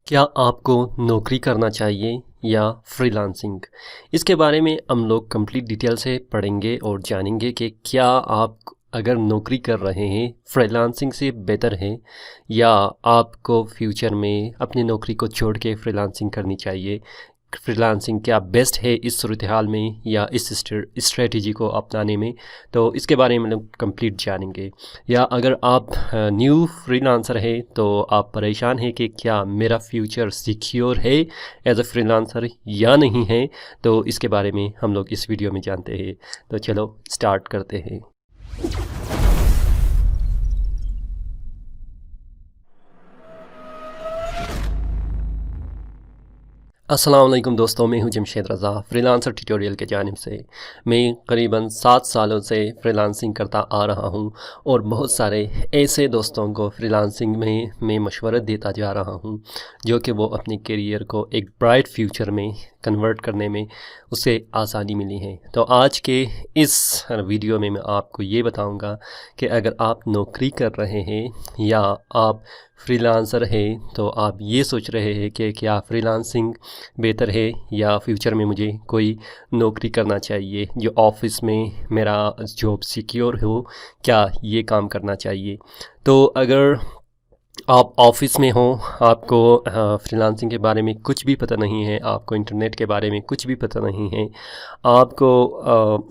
क्या आपको नौकरी करना चाहिए या फ्रीलांसिंग? इसके बारे में हम लोग कंप्लीट डिटेल से पढ़ेंगे और जानेंगे कि क्या आप अगर नौकरी कर रहे हैं फ्रीलांसिंग से बेहतर है या आपको फ्यूचर में अपनी नौकरी को छोड़ के फ्रीलांसिंग करनी चाहिए। फ्रीलांसिंग क्या बेस्ट है इस सूरत हाल में या इस स्ट्रेटजी को अपनाने में, तो इसके बारे में हम लोग कंप्लीट जानेंगे। या अगर आप न्यू फ्रीलांसर है तो आप परेशान हैं कि क्या मेरा फ्यूचर सिक्योर है एज अ फ्रीलांसर या नहीं है, तो इसके बारे में हम लोग इस वीडियो में जानते हैं। तो चलो स्टार्ट करते हैं। अस्सलाम वालेकुम दोस्तों, मैं हूं जमशेद रज़ा फ्रीलांसर ट्यूटोरियल के जानिब से। मैं करीबन 7 सालों से फ्रीलांसिंग करता आ रहा हूं और बहुत सारे ऐसे दोस्तों को फ्रीलांसिंग में मैं मशवरा देता जा रहा हूं जो कि वो अपने करियर को एक ब्राइट फ्यूचर में कन्वर्ट करने में उसे आसानी मिली है। तो आज के इस वीडियो में मैं आपको ये बताऊंगा कि अगर आप नौकरी कर रहे हैं या आप फ्रीलांसर है तो आप ये सोच रहे हैं कि क्या फ्रीलांसिंग बेहतर है या फ्यूचर में मुझे कोई नौकरी करना चाहिए जो ऑफिस में मेरा जॉब सिक्योर हो, क्या ये काम करना चाहिए। तो अगर आप ऑफिस में हो, आपको फ्रीलांसिंग के बारे में कुछ भी पता नहीं है, आपको इंटरनेट के बारे में कुछ भी पता नहीं है, आपको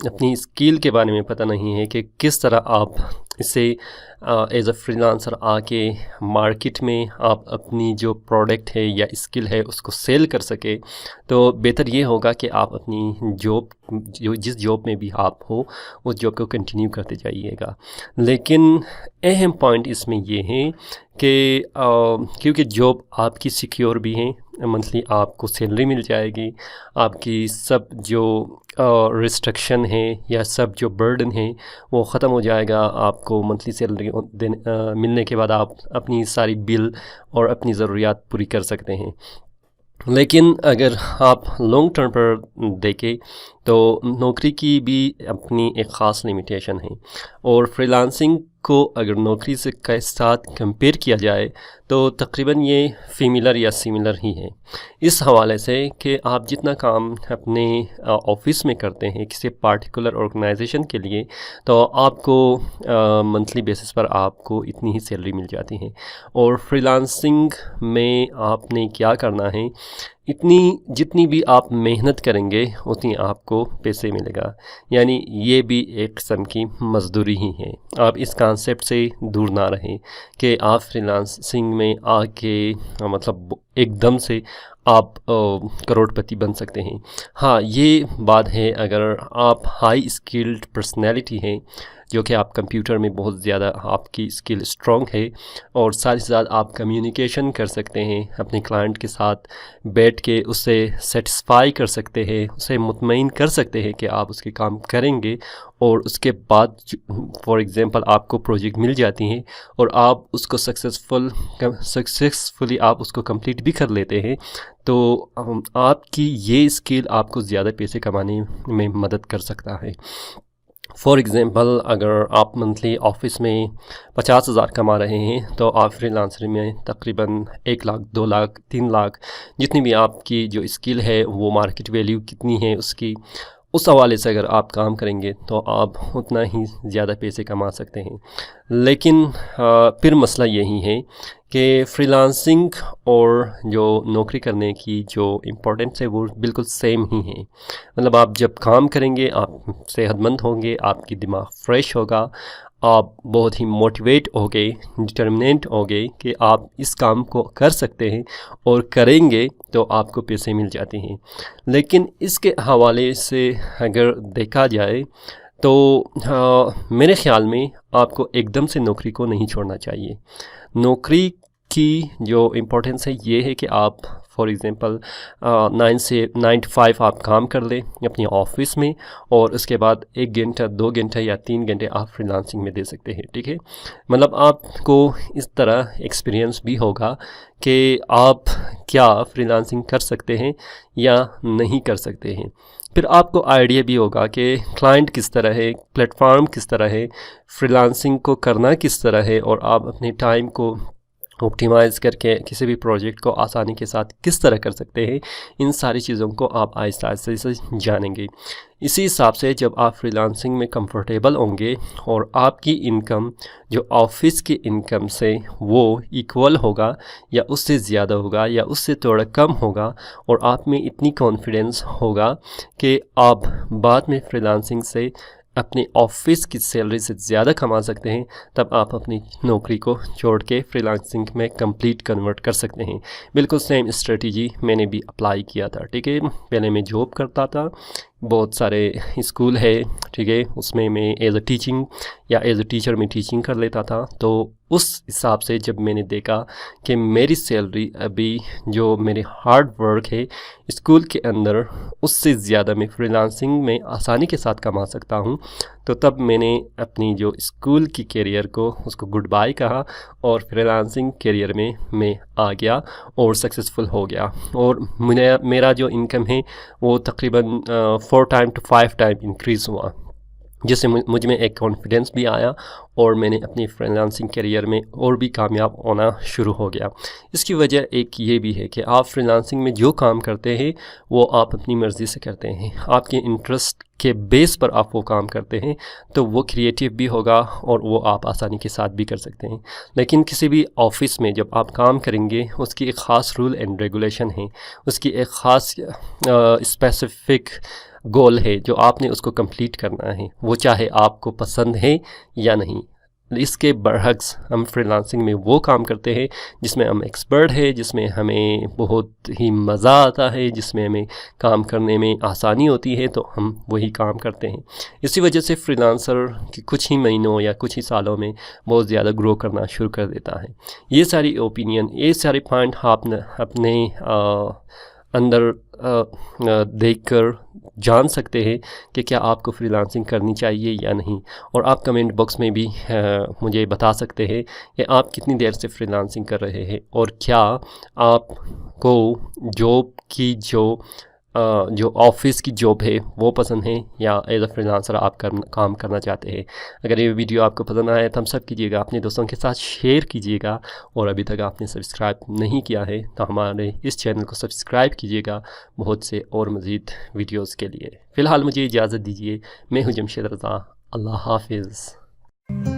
अपनी स्किल के बारे में पता नहीं है कि किस तरह आप इसे एज अ फ्रीलांसर आके मार्केट में आप अपनी जो प्रोडक्ट है या स्किल है उसको सेल कर सके, तो बेहतर ये होगा कि आप अपनी जॉब जिस जॉब में भी आप हो उस जॉब को कंटिन्यू करते जाइएगा। लेकिन अहम पॉइंट इसमें ये है कि क्योंकि जॉब आपकी सिक्योर भी है, मंथली आपको सैलरी मिल जाएगी, आपकी सब जो रिस्ट्रिक्शन है या सब जो बर्डन है वो ख़त्म हो जाएगा। आपको मंथली सैलरी मिलने के बाद आप अपनी सारी बिल और अपनी ज़रूरियात पूरी कर सकते हैं। लेकिन अगर आप लॉन्ग टर्म पर देखें तो नौकरी की भी अपनी एक ख़ास लिमिटेशन है और फ्रीलांसिंग को अगर नौकरी से के साथ कंपेयर किया जाए तो तकरीबन ये सिमिलर या सिमिलर ही है, इस हवाले से कि आप जितना काम अपने ऑफिस में करते हैं किसी पार्टिकुलर ऑर्गेनाइजेशन के लिए तो आपको मंथली बेसिस पर आपको इतनी ही सैलरी मिल जाती है। और फ्रीलांसिंग में आपने क्या करना है, इतनी जितनी भी आप मेहनत करेंगे उतनी आपको पैसे मिलेगा, यानी ये भी एक किस्म की मजदूरी ही है। आप इस कॉन्सेप्ट से दूर ना रहें कि आप फ्रीलांसिंग में आके मतलब एकदम से आप करोड़पति बन सकते हैं। हाँ, ये बात है अगर आप हाई स्किल्ड पर्सनैलिटी हैं, जो कि आप कंप्यूटर में बहुत ज़्यादा आपकी स्किल स्ट्रॉन्ग है और साथ ही साथ आप कम्युनिकेशन कर सकते हैं, अपने क्लाइंट के साथ बैठ के उसे सेटिस्फाई कर सकते हैं, उसे मुतमईन कर सकते हैं कि आप उसके काम करेंगे और उसके बाद फॉर एग्ज़ाम्पल आपको प्रोजेक्ट मिल जाती हैं और आप उसको सक्सेसफुली आप उसको कंप्लीट भी कर लेते हैं, तो आपकी ये स्किल आपको ज़्यादा पैसे कमाने में मदद कर सकता है। फॉर एग्ज़ाम्पल अगर आप मंथली ऑफिस में 50,000 कमा रहे हैं तो आप फ्रीलांसर में तकरीबन 1 लाख 2 लाख 3 लाख जितनी भी आपकी जो स्किल है वो मार्केट वैल्यू कितनी है उसकी, उस हवाले से अगर आप काम करेंगे तो आप उतना ही ज़्यादा पैसे कमा सकते हैं। लेकिन फिर मसला यही है कि फ्रीलांसिंग और जो नौकरी करने की जो इम्पोर्टेंस है वो बिल्कुल सेम ही है। मतलब आप जब काम करेंगे आप सेहतमंद होंगे, आपकी दिमाग फ्रेश होगा, आप बहुत ही मोटिवेट होगे, डिटर्मिनेंट होगे कि आप इस काम को कर सकते हैं और करेंगे तो आपको पैसे मिल जाते हैं। लेकिन इसके हवाले से अगर देखा जाए तो मेरे ख़्याल में आपको एकदम से नौकरी को नहीं छोड़ना चाहिए। नौकरी की जो इम्पोर्टेंस है ये है कि आप फॉर एग्ज़ाम्पल 9 to 5 आप काम कर लें अपनी ऑफिस में और उसके बाद 1 घंटा 2 घंटा या 3 घंटे आप फ्रीलांसिंग में दे सकते हैं, ठीक है। मतलब आपको इस तरह एक्सपीरियंस भी होगा कि आप क्या फ्रीलांसिंग कर सकते हैं या नहीं कर सकते हैं। फिर आपको आइडिया भी होगा कि क्लाइंट किस तरह है, प्लेटफॉर्म किस तरह है, फ्रीलांसिंग को करना किस तरह है और आप अपने टाइम को ऑप्टिमाइज़ करके किसी भी प्रोजेक्ट को आसानी के साथ किस तरह कर सकते हैं, इन सारी चीज़ों को आप आहिस्ता-आहिस्ता से जानेंगे। इसी हिसाब से जब आप फ्रीलांसिंग में कंफर्टेबल होंगे और आपकी इनकम जो ऑफ़िस की इनकम से वो इक्वल होगा या उससे ज़्यादा होगा या उससे थोड़ा कम होगा और आप में इतनी कॉन्फिडेंस होगा कि आप बाद में फ्रीलांसिंग से अपनी ऑफ़िस की सैलरी से ज़्यादा कमा सकते हैं, तब आप अपनी नौकरी को छोड़ के फ्रीलांसिंग में कंप्लीट कन्वर्ट कर सकते हैं। बिल्कुल सेम स्ट्रेटजी मैंने भी अप्लाई किया था, ठीक है। पहले मैं जॉब करता था, बहुत सारे स्कूल है, ठीक है, उसमें मैं एज अ टीचिंग या एज अ टीचर मैं टीचिंग कर लेता था। तो उस हिसाब से जब मैंने देखा कि मेरी सैलरी अभी जो मेरे हार्ड वर्क है स्कूल के अंदर उससे ज़्यादा मैं फ्रीलांसिंग में आसानी के साथ कमा सकता हूँ, तो तब मैंने अपनी जो स्कूल की करियर को उसको गुड बाय कहा और फ्रीलांसिंग करियर में मैं आ गया और सक्सेसफुल हो गया। और मेरा जो इनकम है वो तकरीबन 4 टाइम टू 5 टाइम इंक्रीज़ हुआ, जिससे मुझ में एक कॉन्फिडेंस भी आया और मैंने अपनी फ्रीलांसिंग करियर में और भी कामयाब होना शुरू हो गया। इसकी वजह एक ये भी है कि आप फ्रीलांसिंग में जो काम करते हैं वो आप अपनी मर्ज़ी से करते हैं, आपके इंटरेस्ट के बेस पर आप वो काम करते हैं, तो वो क्रिएटिव भी होगा और वो आप आसानी के साथ भी कर सकते हैं। लेकिन किसी भी ऑफ़िस में जब आप काम करेंगे उसकी एक ख़ास रूल एंड रेगुलेशन है, उसकी एक ख़ास स्पेसिफ़िक गोल है जो आपने उसको कंप्लीट करना है, वो चाहे आपको पसंद है या नहीं। इसके बरअक्स हम फ्रीलांसिंग में वो काम करते हैं जिसमें हम एक्सपर्ट है, जिसमें हमें बहुत ही मज़ा आता है, जिसमें हमें काम करने में आसानी होती है, तो हम वही काम करते हैं। इसी वजह से फ्रीलांसर कि कुछ ही महीनों या कुछ ही सालों में बहुत ज़्यादा ग्रो करना शुरू कर देता है। ये सारी ओपिनियन, ये सारे पॉइंट आप अपने अंदर देखकर जान सकते हैं कि क्या आपको फ्रीलांसिंग करनी चाहिए या नहीं। और आप कमेंट बॉक्स में भी मुझे बता सकते हैं कि आप कितनी देर से फ्रीलांसिंग कर रहे हैं और क्या आपको जॉब की जो ऑफ़िस की जॉब है वो पसंद है या एज अ फ्रीलांसर आप काम करना चाहते हैं। अगर ये वीडियो आपको पसंद आए थम्स अप कीजिएगा, अपने दोस्तों के साथ शेयर कीजिएगा और अभी तक आपने सब्सक्राइब नहीं किया है तो हमारे इस चैनल को सब्सक्राइब कीजिएगा बहुत से और मज़ीद वीडियोज़ के लिए। फ़िलहाल मुझे इजाज़त दीजिए, मैं हूँ जमशेद रज़ा। अल्लाह हाफिज़।